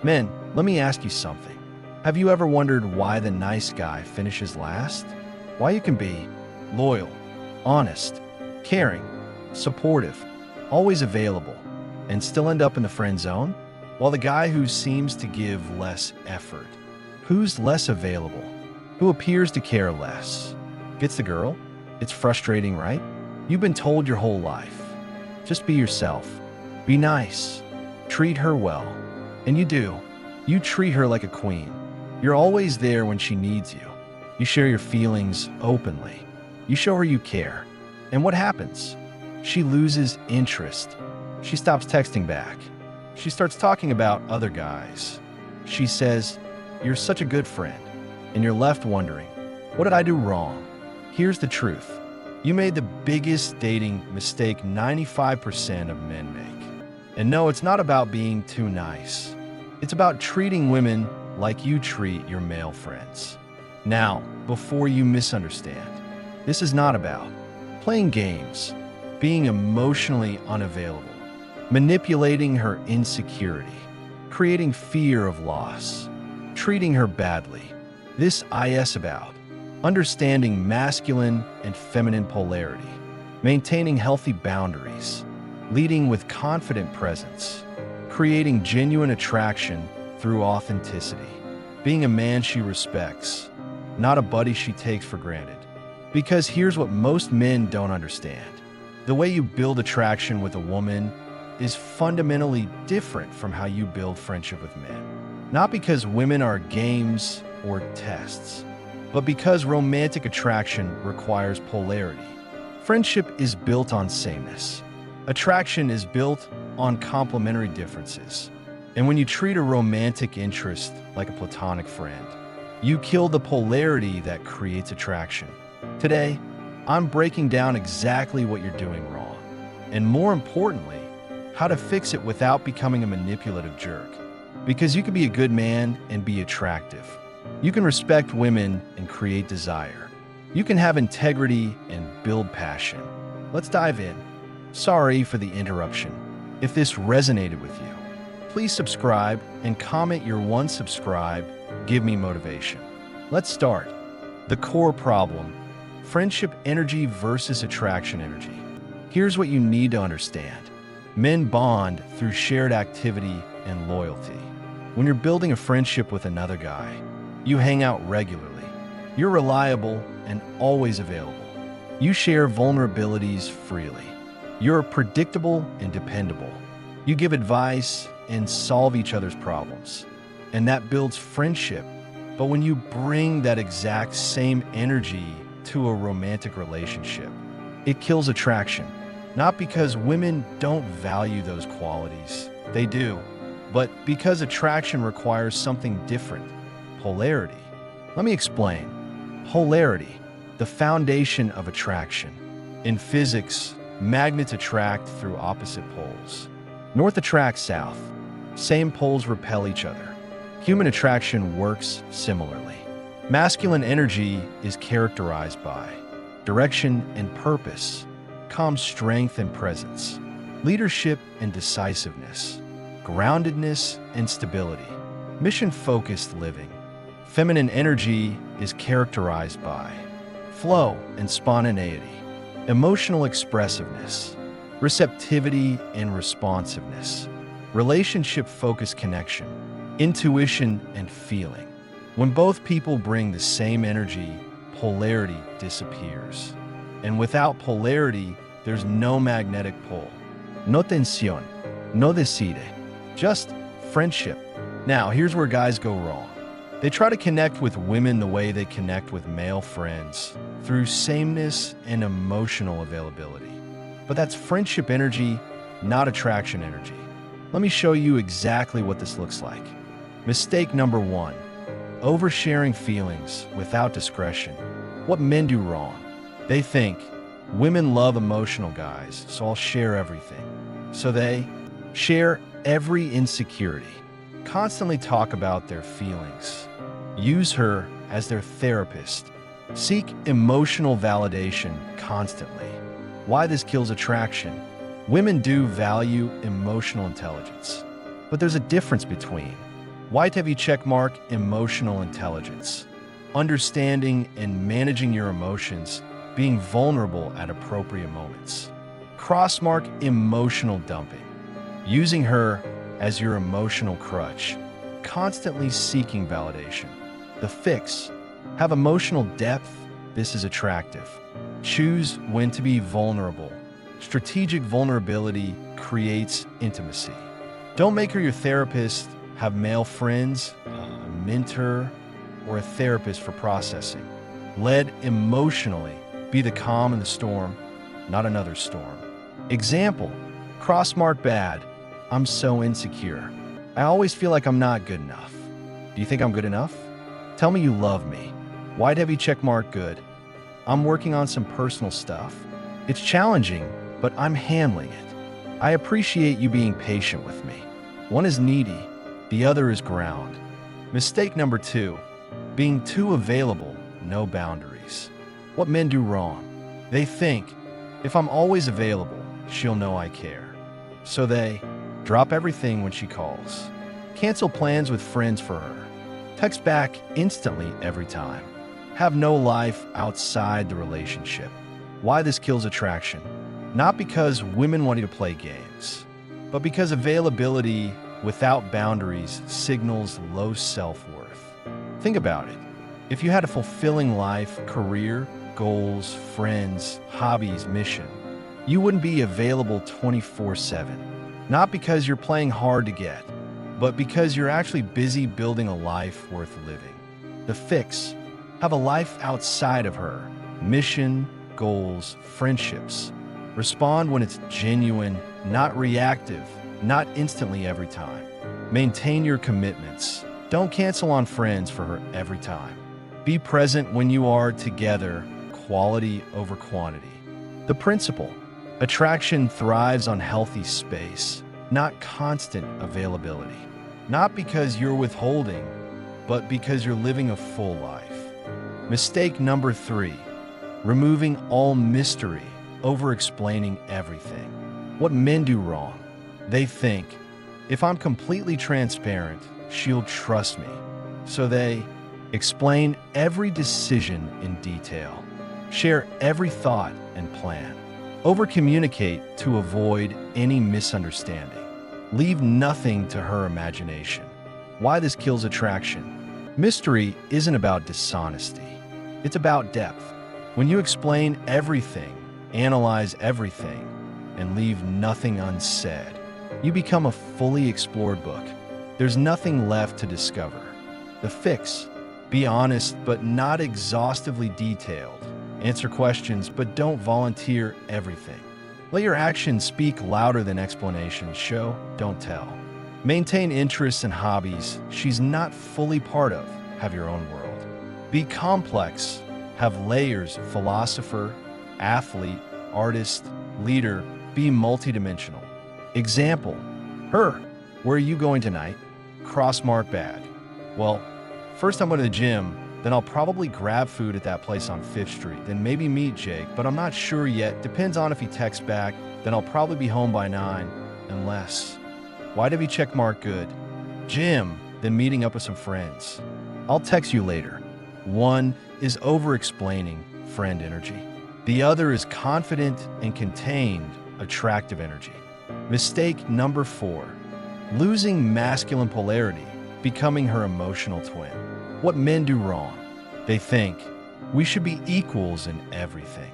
Men, let me ask you something. Have you ever wondered why the nice guy finishes last? Why you can be loyal, honest, caring, supportive, always available, and still end up in the friend zone? While the guy who seems to give less effort, who's less available, who appears to care less, gets the girl? It's frustrating, right? You've been told your whole life, just be yourself, be nice, treat her well. And you do. You treat her like a queen. You're always there when she needs you. You share your feelings openly. You show her you care. And what happens? She loses interest. She stops texting back. She starts talking about other guys. She says, "You're such a good friend." And you're left wondering, what did I do wrong? Here's the truth. You made the biggest dating mistake 95% of men make. And no, it's not about being too nice. It's about treating women like you treat your male friends. Now, before you misunderstand, this is not about playing games, being emotionally unavailable, manipulating her insecurity, creating fear of loss, treating her badly. This is about understanding masculine and feminine polarity, maintaining healthy boundaries, leading with confident presence, creating genuine attraction through authenticity, being a man she respects, not a buddy she takes for granted. Because here's what most men don't understand. The way you build attraction with a woman is fundamentally different from how you build friendship with men. Not because women are games or tests, but because romantic attraction requires polarity. Friendship is built on sameness. Attraction is built on complementary differences. And when you treat a romantic interest like a platonic friend, you kill the polarity that creates attraction. Today, I'm breaking down exactly what you're doing wrong, and more importantly, how to fix it without becoming a manipulative jerk. Because you can be a good man and be attractive. You can respect women and create desire. You can have integrity and build passion. Let's dive in. Sorry for the interruption. If this resonated with you, please subscribe and comment your one subscribe. Give me motivation. Let's start. The core problem: friendship energy versus attraction energy. Here's what you need to understand. Men bond through shared activity and loyalty. When you're building a friendship with another guy, you hang out regularly. You're reliable and always available. You share vulnerabilities freely. You're predictable and dependable. You give advice and solve each other's problems. And that builds friendship. But when you bring that exact same energy to a romantic relationship, it kills attraction. Not because women don't value those qualities. They do. But because attraction requires something different. Polarity. Let me explain. Polarity, the foundation of attraction. In physics, magnets attract through opposite poles. North attracts south. Same poles repel each other. Human attraction works similarly. Masculine energy is characterized by direction and purpose, calm strength and presence, leadership and decisiveness, groundedness and stability, mission-focused living. Feminine energy is characterized by flow and spontaneity, emotional expressiveness, receptivity and responsiveness, relationship-focused connection, intuition and feeling. When both people bring the same energy, polarity disappears. And without polarity, there's no magnetic pole. No tensión, no decide, just friendship. Now, here's where guys go wrong. They try to connect with women the way they connect with male friends, through sameness and emotional availability. But that's friendship energy, not attraction energy. Let me show you exactly what this looks like. Mistake number 1, oversharing feelings without discretion. What men do wrong. They think, women love emotional guys, so I'll share everything. So they share every insecurity, constantly talk about their feelings, use her as their therapist, seek emotional validation constantly. Why this kills attraction? Women do value emotional intelligence, but there's a difference between White heavy checkmark emotional intelligence. Understanding and managing your emotions, being vulnerable at appropriate moments. Crossmark emotional dumping. Using her as your emotional crutch, constantly seeking validation. The fix. Have emotional depth. This is attractive. Choose when to be vulnerable. Strategic vulnerability creates intimacy. Don't make her your therapist. Have male friends, a mentor, or a therapist for processing. Led emotionally. Be the calm in the storm, not another storm. Example. Crossmark bad. I'm so insecure. I always feel like I'm not good enough. Do you think I'm good enough? Tell me you love me. White heavy checkmark good. I'm working on some personal stuff. It's challenging, but I'm handling it. I appreciate you being patient with me. One is needy, the other is ground. Mistake number 2, being too available, no boundaries. What men do wrong. They think, if I'm always available, she'll know I care. So they drop everything when she calls. Cancel plans with friends for her. Text back instantly every time. Have no life outside the relationship. Why this kills attraction? Not because women want you to play games, but because availability without boundaries signals low self-worth. Think about it. If you had a fulfilling life, career, goals, friends, hobbies, mission, you wouldn't be available 24/7. Not because you're playing hard to get, but because you're actually busy building a life worth living. The fix. Have a life outside of her. Mission, goals, friendships. Respond when it's genuine, not reactive, not instantly every time. Maintain your commitments. Don't cancel on friends for her every time. Be present when you are together, quality over quantity. The principle. Attraction thrives on healthy space, not constant availability. Not because you're withholding, but because you're living a full life. Mistake number 3, removing all mystery, over-explaining everything. What men do wrong. They think, if I'm completely transparent, she'll trust me. So they explain every decision in detail, share every thought and plan, over-communicate to avoid any misunderstanding, leave nothing to her imagination. Why this kills attraction? Mystery isn't about dishonesty. It's about depth. When you explain everything, analyze everything, and leave nothing unsaid, you become a fully explored book. There's nothing left to discover. The fix. Be honest, but not exhaustively detailed. Answer questions, but don't volunteer everything. Let your actions speak louder than explanations. Show, don't tell. Maintain interests and hobbies she's not fully part of. Have your own world. Be complex. Have layers. Philosopher, athlete, artist, leader. Be multidimensional. Example. Her. Where are you going tonight? Crossmark bad. Well, first I'm going to the gym, then I'll probably grab food at that place on 5th Street, then maybe meet Jake, but I'm not sure yet. Depends on if he texts back, then I'll probably be home by 9, unless. Why did he checkmark good? Gym, then meeting up with some friends. I'll text you later. One is over-explaining, friend energy. The other is confident and contained, attractive energy. Mistake number 4, losing masculine polarity, becoming her emotional twin. What men do wrong. They think, we should be equals in everything.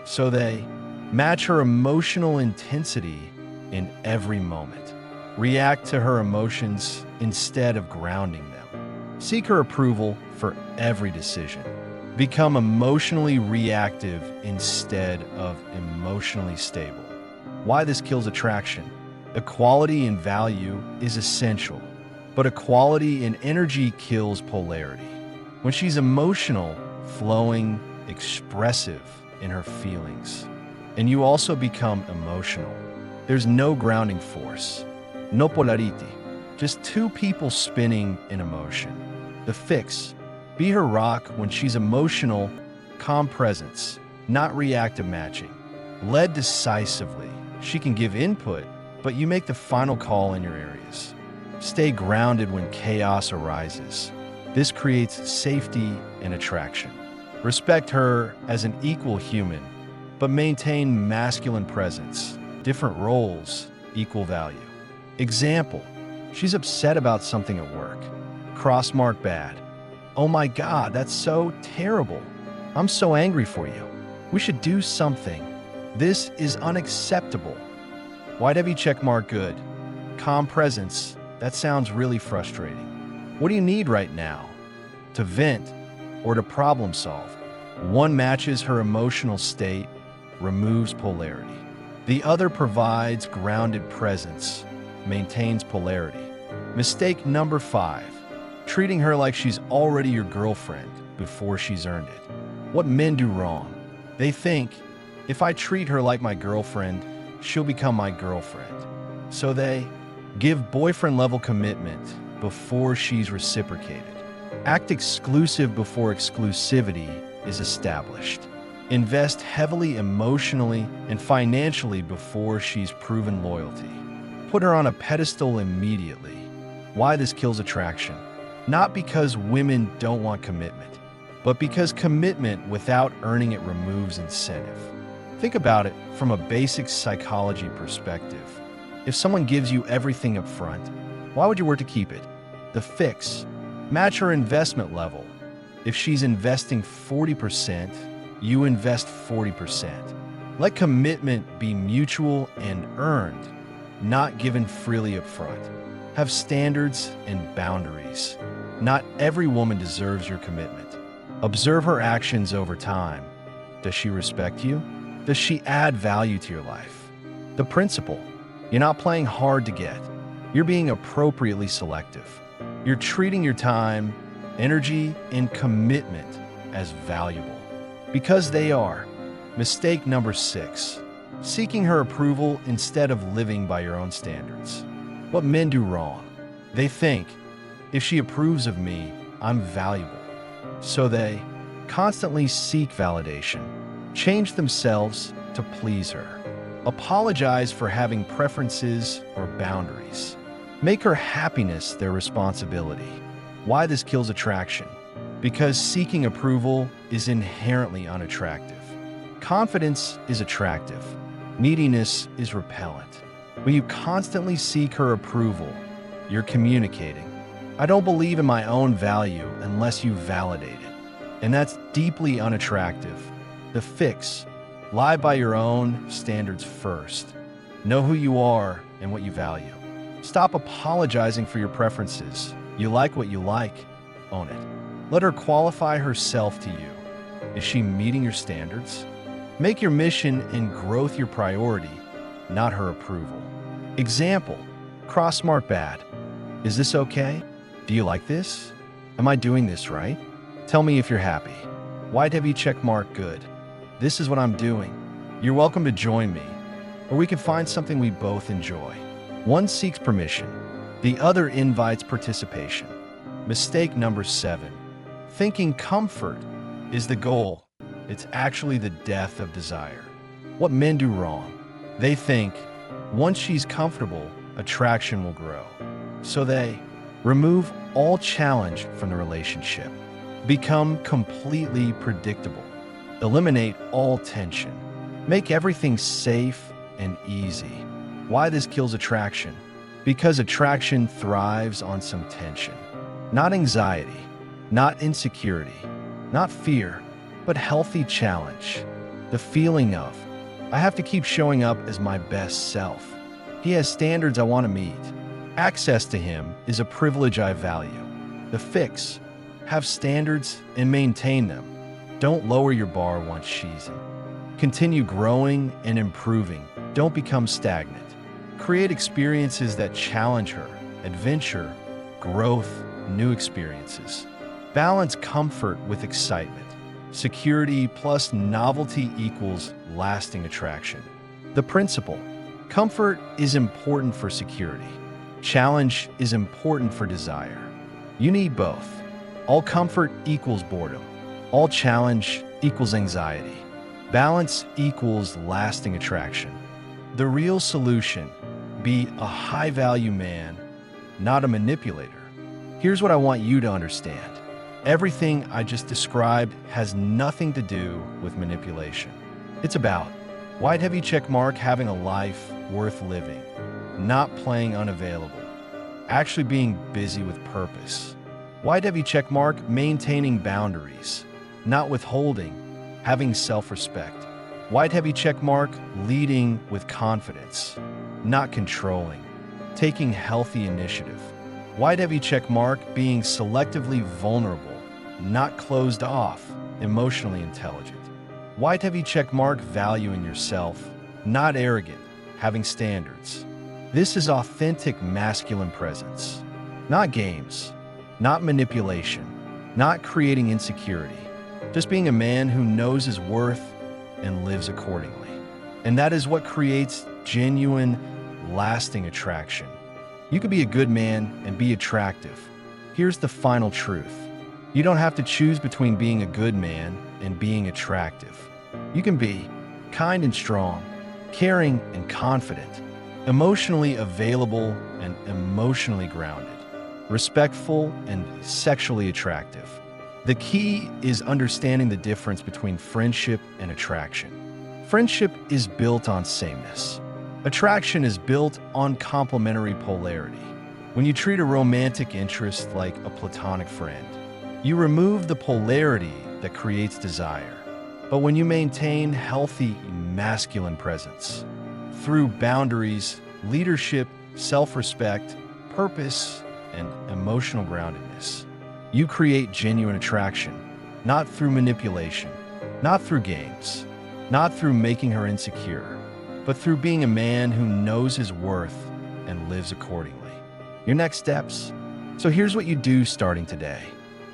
So they match her emotional intensity in every moment. React to her emotions instead of grounding them. Seek her approval for every decision. Become emotionally reactive instead of emotionally stable. Why this kills attraction? Equality in value is essential, but equality in energy kills polarity. When she's emotional, flowing, expressive in her feelings, and you also become emotional, there's no grounding force. No polarity, just two people spinning in emotion. The fix. Be her rock when she's emotional, calm presence, not reactive matching. Led decisively. She can give input, but you make the final call in your areas. Stay grounded when chaos arises. This creates safety and attraction. Respect her as an equal human, but maintain masculine presence. Different roles, equal value. Example, she's upset about something at work. Crossmark bad. Oh my God, that's so terrible. I'm so angry for you. We should do something. This is unacceptable. White heavy checkmark good. Calm presence. That sounds really frustrating. What do you need right now? To vent or to problem solve? One matches her emotional state, removes polarity. The other provides grounded presence, maintains polarity. Mistake number 5. Treating her like she's already your girlfriend before she's earned it. What men do wrong? They think, if I treat her like my girlfriend, she'll become my girlfriend. So they give boyfriend-level commitment before she's reciprocated. Act exclusive before exclusivity is established. Invest heavily emotionally and financially before she's proven loyalty. Put her on a pedestal immediately. Why this kills attraction? Not because women don't want commitment, but because commitment without earning it removes incentive. Think about it from a basic psychology perspective. If someone gives you everything up front, why would you work to keep it? The fix. Match her investment level. If she's investing 40%, you invest 40%. Let commitment be mutual and earned, not given freely up front. Have standards and boundaries. Not every woman deserves your commitment. Observe her actions over time. Does she respect you? Does she add value to your life? The principle. You're not playing hard to get. You're being appropriately selective. You're treating your time, energy, and commitment as valuable. Because they are. Mistake number 6. Seeking her approval instead of living by your own standards. What men do wrong? They think, if she approves of me, I'm valuable. So they constantly seek validation, change themselves to please her, apologize for having preferences or boundaries, make her happiness their responsibility. Why this kills attraction? Because seeking approval is inherently unattractive. Confidence is attractive. Neediness is repellent. When you constantly seek her approval, you're communicating, I don't believe in my own value unless you validate it. And that's deeply unattractive. The fix. Lie by your own standards first. Know who you are and what you value. Stop apologizing for your preferences. You like what you like. Own it. Let her qualify herself to you. Is she meeting your standards? Make your mission and growth your priority, not her approval. Example, crossmark bad. Is this okay? Do you like this? Am I doing this right? Tell me if you're happy. White heavy checkmark good. This is what I'm doing. You're welcome to join me, or we can find something we both enjoy. One seeks permission, the other invites participation. Mistake number 7. Thinking comfort is the goal. It's actually the death of desire. What men do wrong? They think, once she's comfortable, attraction will grow. So they remove all challenge from the relationship. Become completely predictable. Eliminate all tension. Make everything safe and easy. Why this kills attraction? Because attraction thrives on some tension. Not anxiety, not insecurity, not fear, but healthy challenge. The feeling of, I have to keep showing up as my best self. He has standards I want to meet. Access to him is a privilege I value. The fix, have standards and maintain them. Don't lower your bar once she's in. Continue growing and improving. Don't become stagnant. Create experiences that challenge her, adventure, growth, new experiences. Balance comfort with excitement. Security plus novelty equals lasting attraction. The principle, comfort is important for security. Challenge is important for desire. You need both. All comfort equals boredom. All challenge equals anxiety. Balance equals lasting attraction. The real solution, be a high-value man, not a manipulator. Here's what I want you to understand. Everything I just described has nothing to do with manipulation. It's about white heavy check mark having a life worth living, not playing unavailable, actually being busy with purpose. White heavy check mark maintaining boundaries, not withholding, having self-respect. White heavy check mark leading with confidence, not controlling, taking healthy initiative. White heavy check mark being selectively vulnerable, not closed off, emotionally intelligent. White heavy check mark valuing yourself, not arrogant, having standards. This is authentic masculine presence, not games, not manipulation, not creating insecurity, just being a man who knows his worth and lives accordingly. And that is what creates genuine, lasting attraction. You can be a good man and be attractive. Here's the final truth. You don't have to choose between being a good man and being attractive. You can be kind and strong, caring and confident, emotionally available and emotionally grounded, respectful and sexually attractive. The key is understanding the difference between friendship and attraction. Friendship is built on sameness. Attraction is built on complementary polarity. When you treat a romantic interest like a platonic friend, you remove the polarity that creates desire. But when you maintain healthy masculine presence through boundaries, leadership, self-respect, purpose, and emotional groundedness, you create genuine attraction, not through manipulation, not through games, not through making her insecure, but through being a man who knows his worth and lives accordingly. Your next steps? So here's what you do starting today.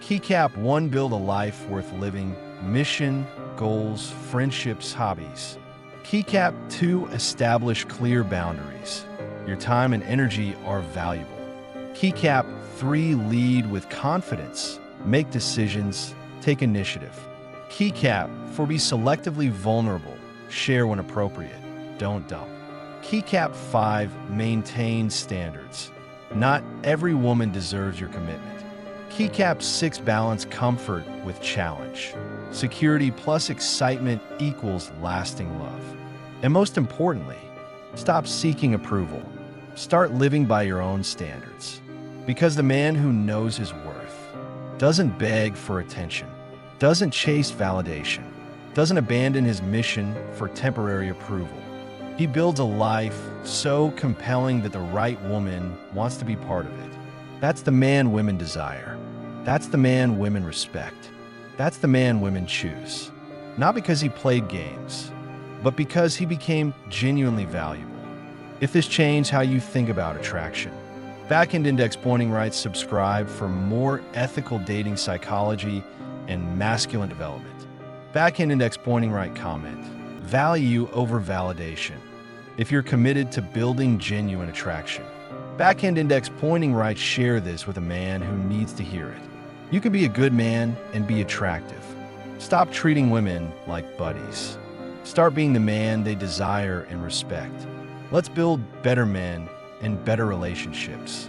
Keycap 1, build a life worth living, mission, goals, friendships, hobbies. Keycap 2, establish clear boundaries. Your time and energy are valuable. Keycap 3, lead with confidence, make decisions, take initiative. Keycap 4, be selectively vulnerable, share when appropriate, don't dump. Keycap 5, maintain standards. Not every woman deserves your commitment. Keycap 6, balance comfort with challenge. Security plus excitement equals lasting love. And most importantly, stop seeking approval. Start living by your own standards. Because the man who knows his worth doesn't beg for attention, doesn't chase validation, doesn't abandon his mission for temporary approval. He builds a life so compelling that the right woman wants to be part of it. That's the man women desire. That's the man women respect. That's the man women choose. Not because he played games, but because he became genuinely valuable. If this changed how you think about attraction, Backend Index Pointing Right, subscribe for more ethical dating psychology and masculine development. Backend Index Pointing Right, comment. Value over validation. If you're committed to building genuine attraction. Backend Index Pointing Right, share this with a man who needs to hear it. You can be a good man and be attractive. Stop treating women like buddies. Start being the man they desire and respect. Let's build better men and better relationships.